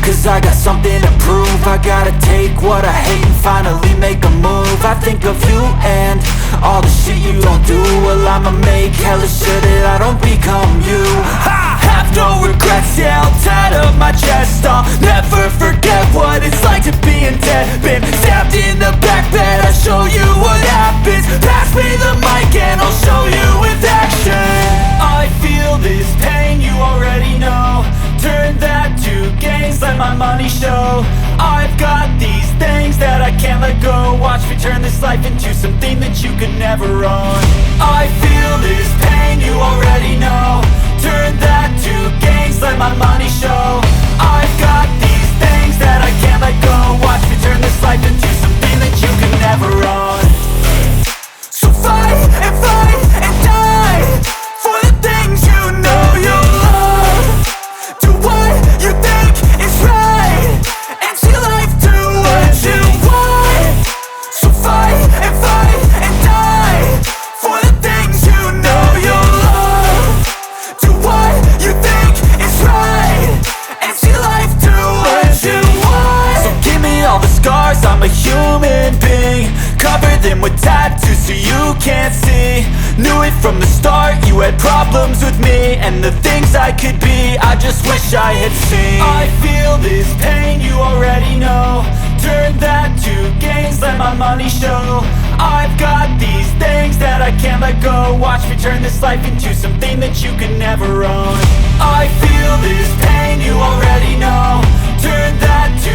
Cause I got something to prove. I gotta take what I hate and finally make a move. I think of you and all the shit you don't do. Well, I'ma make hella sure that I don't become you. I have no regrets, yeah, I'll tattle my chest. I'll never forget what it's like to be in debt. Been stabbed in the back bed, I'll show you what happens. Pass me the mic and I'll show you with action. I feel this pain, you already know. Turn that to gains, let my money show. I've got these things that I can't let go. Watch me turn this life into something that you could never own. I feel this pain, you already know. Turn that to gains, let my money show. I've got these things that I can't let go. Watch me turn this life into something that you could never own. So fight and die for the things you know you love. Do what you think is right and see life do what you want. So fight and die for the things you know you love. Do what you think is right and see life do what you want. So give me all the scars, I'm a human being. Cover them with tattoos so you can't see. Knew it from the start, you had problems with me and the things I could be, I just wish I had seen. I feel this pain, you already know. Turn that to gains, let my money show. I've got these things that I can't let go. Watch me turn this life into something that you can never own. I feel this pain, you already know. Turn that to